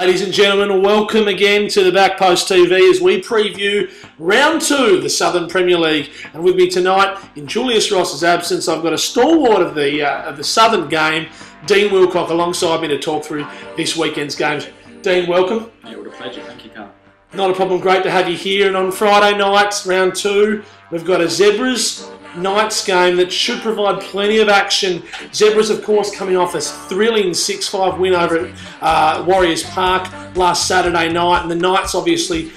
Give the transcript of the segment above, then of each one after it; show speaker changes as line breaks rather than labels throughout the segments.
Ladies and gentlemen, welcome again to the Back Post TV as we preview round 2 of the Southern Premier League. And with me tonight, in Julius Ross's absence, I've got a stalwart of the Southern game, Dean Wilcock, alongside me to talk through this weekend's games. Dean, welcome.
Yeah, what a pleasure. Thank you, Carl.
Not a problem. Great to have you here. And on Friday night, round 2, we've got a Zebras Knights game that should provide plenty of action. Zebras, of course, coming off a thrilling 6-5 win over at Warriors Park last Saturday night, and the Knights obviously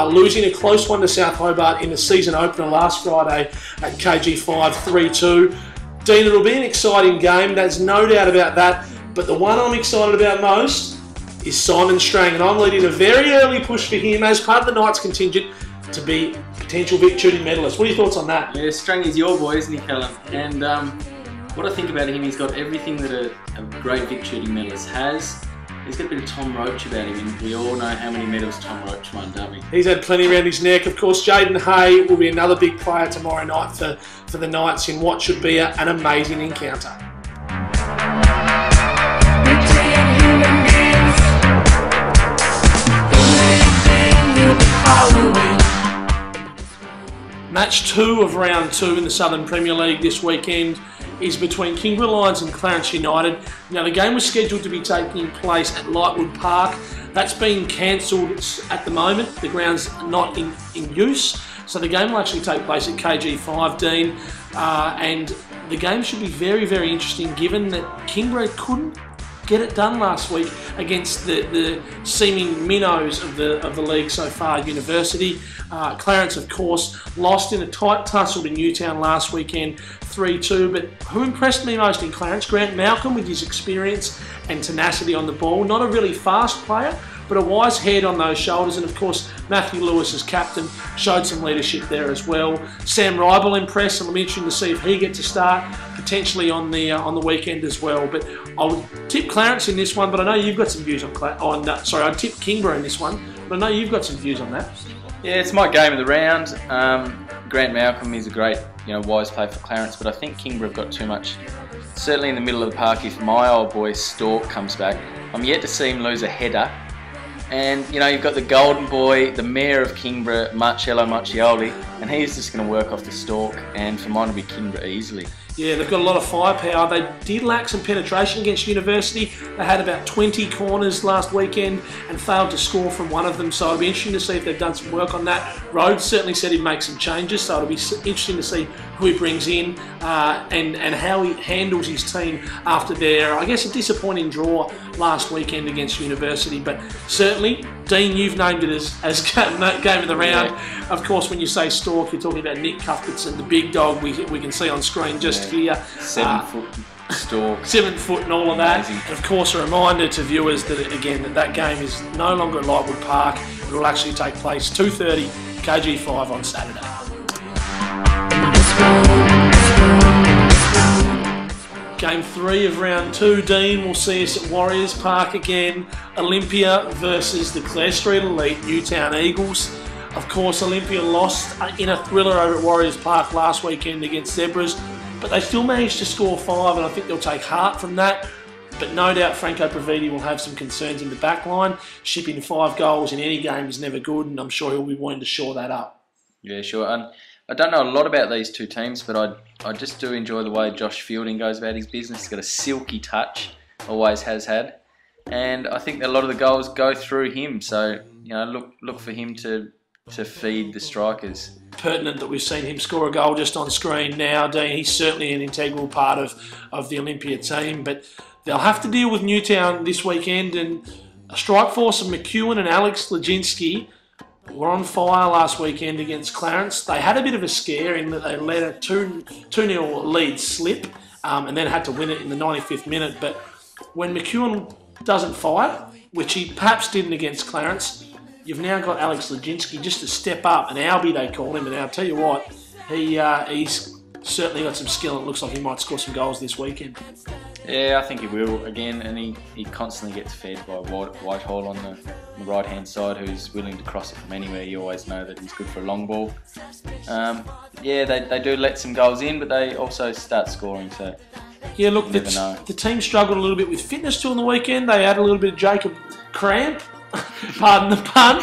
losing a close one to South Hobart in the season opener last Friday at KG5 3-2. Dean, it'll be an exciting game, there's no doubt about that, but the one I'm excited about most is Simon Strang, and I'm leading a very early push for him as part of the Knights contingent to be potential Vic shooting medalist. What are your thoughts on that?
Yeah, Strang is your boy, isn't he, Callum? And what I think about him, he's got everything that a great Vic shooting medalist has. He's got a bit of Tom Roach about him, and we all know how many medals Tom Roach won, don't we?
He's had plenty around his neck. Of course, Jaden Hay will be another big player tomorrow night for the Knights in what should be an amazing encounter. Match 2 of round 2 in the Southern Premier League this weekend is between Kingborough Lions and Clarence United. Now, the game was scheduled to be taking place at Lightwood Park. That's been cancelled at the moment. The ground's not in use. So the game will actually take place at KG5, Dean. And the game should be very, very interesting given that Kingborough couldn't get it done last week against the seeming minnows of the league so far, University. Clarence, of course, lost in a tight tussle to Newtown last weekend, 3-2. But who impressed me most in Clarence? Grant Malcolm, with his experience and tenacity on the ball. Not a really fast player, but a wise head on those shoulders. And of course, Matthew Lewis as captain showed some leadership there as well. Sam Ribel impressed, and I'm interested to see if he gets a start potentially on the weekend as well. But I would tip Clarence in this one, but I know you've got some views on sorry, I'd tip Kingborough in this one, but I know you've got some views on that.
Yeah, it's my game of the round. Grant Malcolm is a great, wise play for Clarence, but I think Kingborough have got too much. Certainly in the middle of the park, if my old boy Stork comes back, I'm yet to see him lose a header. And, you've got the golden boy, the mayor of Kingborough, Marcello Marchioli, and he's just going to work off the Stork, and for mine to be Kingborough easily. Yeah,
they've got a lot of firepower. They did lack some penetration against University. They had about 20 corners last weekend and failed to score from one of them, so it'll be interesting to see if they've done some work on that. Rhodes certainly said he'd make some changes, so it'll be interesting to see who he brings in and how he handles his team after their, I guess, a disappointing draw last weekend against University. But certainly, Dean, you've named it as game of the round. Yeah. Of course, when you say Stork, you're talking about Nick Cuthbertson, the big dog we can see on screen just here.
7 foot Stork.
7 foot and all of that.
Amazing.
And of course, a reminder to viewers that, again, that game is no longer at Lightwood Park. It will actually take place 2:30 KG5 on Saturday. Game 3 of round 2, Dean, will see us at Warriors Park again. Olympia versus the Clare Street Elite Newtown Eagles. Of course, Olympia lost in a thriller over at Warriors Park last weekend against Zebras, but they still managed to score 5, and I think they'll take heart from that. But no doubt Franco Praviti will have some concerns in the back line. Shipping 5 goals in any game is never good, and I'm sure he'll be wanting to shore that up.
Yeah, sure. I don't know a lot about these two teams, but I just do enjoy the way Josh Fielding goes about his business. He's got a silky touch, always has had, and I think that a lot of the goals go through him. So look for him to feed the strikers.
Pertinent that we've seen him score a goal just on screen now, Dean. He's certainly an integral part of the Olympia team, but they'll have to deal with Newtown this weekend, and a strike force of McEwen and Alex Leginski were on fire last weekend against Clarence. They had a bit of a scare in that they let a 2-0 lead slip and then had to win it in the 95th minute. But when McEwen doesn't fight, which he perhaps didn't against Clarence, you've now got Alex Leginski just to step up, an Albie they call him, and I'll tell you what, he's certainly got some skill, and it looks like he might score some goals this weekend.
Yeah, I think he will again, and he constantly gets fed by Whitehall on the right-hand side, who's willing to cross it from anywhere. You always know that he's good for a long ball. Yeah, they do let some goals in, but they also start scoring, so
yeah, look, the team struggled a little bit with fitness too on the weekend. They had a little bit of Jacob Cramp Pardon the pun.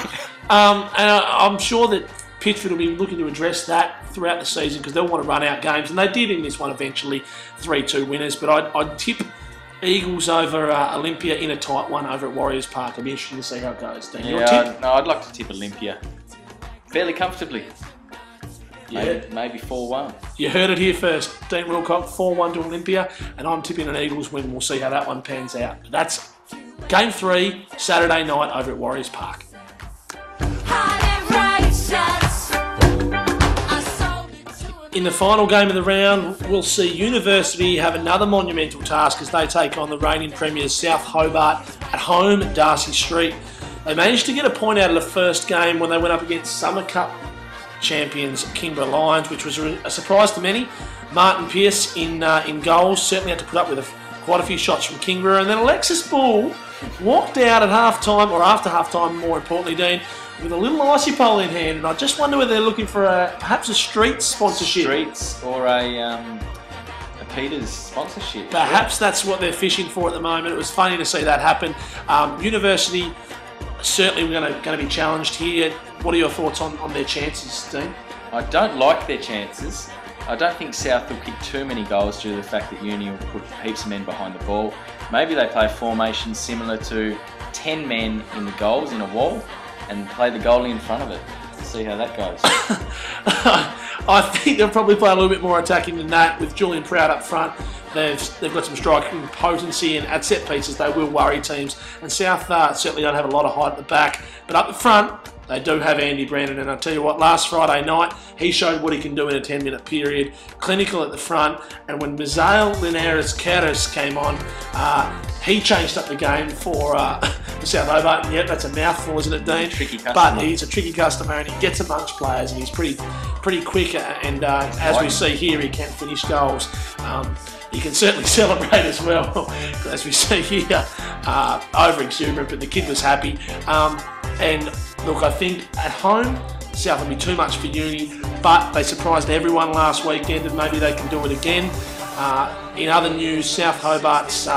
And I'm sure that Pitchford will be looking to address that throughout the season because they'll want to run out games, and they did in this one eventually, 3-2 winners. But I'd tip Eagles over Olympia in a tight one over at Warriors Park. It'll be interesting to see how it goes. Dean, your tip?
No, I'd like to tip Olympia fairly comfortably.
Yeah.
Maybe 4-1.
You heard it here first. Dean Wilcock, 4-1 to Olympia, and I'm tipping an Eagles win. We'll see how that one pans out. But that's Game 3, Saturday night over at Warriors Park. In the final game of the round, we'll see University have another monumental task as they take on the reigning premiers South Hobart at home at Darcy Street. They managed to get a point out of the first game when they went up against Summer Cup champions Kingborough Lions, which was a surprise to many. Martin Pearce in goals, certainly had to put up with quite a few shots from Kingborough, and then Alexis Bull walked out at half-time, or after half-time more importantly, Dean, with a little icy pole in hand, and I just wonder whether they're looking for perhaps a Streets sponsorship.
Streets or a Peters sponsorship.
Perhaps that's what they're fishing for at the moment. It was funny to see that happen. University certainly going to be challenged here. What are your thoughts on their chances, Dean?
I don't like their chances. I don't think South will kick too many goals due to the fact that Uni will put heaps of men behind the ball. Maybe they play a formation similar to 10 men in the goals in a wall and play the goalie in front of it. Let's see how that goes.
I think they'll probably play a little bit more attacking than that with Julian Proud up front. They've got some striking potency, and at set pieces they will worry teams. And South certainly don't have a lot of height at the back, but up the front they do have Andy Brandon, and I'll tell you what, last Friday night he showed what he can do in a 10-minute period. Clinical at the front, and when Misael Linares Caras came on, he changed up the game for South Hobart. And yet that's a mouthful, isn't it, Dean?
Tricky customer.
But he's a tricky customer, and he gets amongst players, and he's pretty quick. And as we see here, he can finish goals. He can certainly celebrate as well, as we see here, over exuberant, but the kid was happy. And look, I think at home, South will be too much for Uni, but they surprised everyone last weekend, and maybe they can do it again. In other news, South Hobart's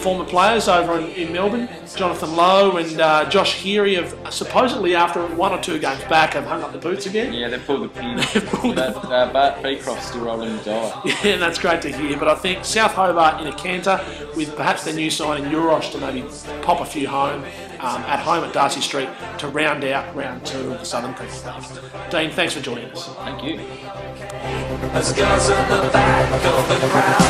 former players over in Melbourne, Jonathan Lowe and Josh Heary, have supposedly, after 1 or 2 games back, have hung up the boots again.
Yeah, they've pulled the pin. Bart Beecroft's still rolling the die.
Yeah, and that's great to hear. But I think South Hobart in a canter, with perhaps their new signing Urosh to maybe pop a few home at home at Darcy Street to round out round 2 of the Southern Premier League. Dean, thanks for joining us.
Thank you.
As girls at the back of the crowd.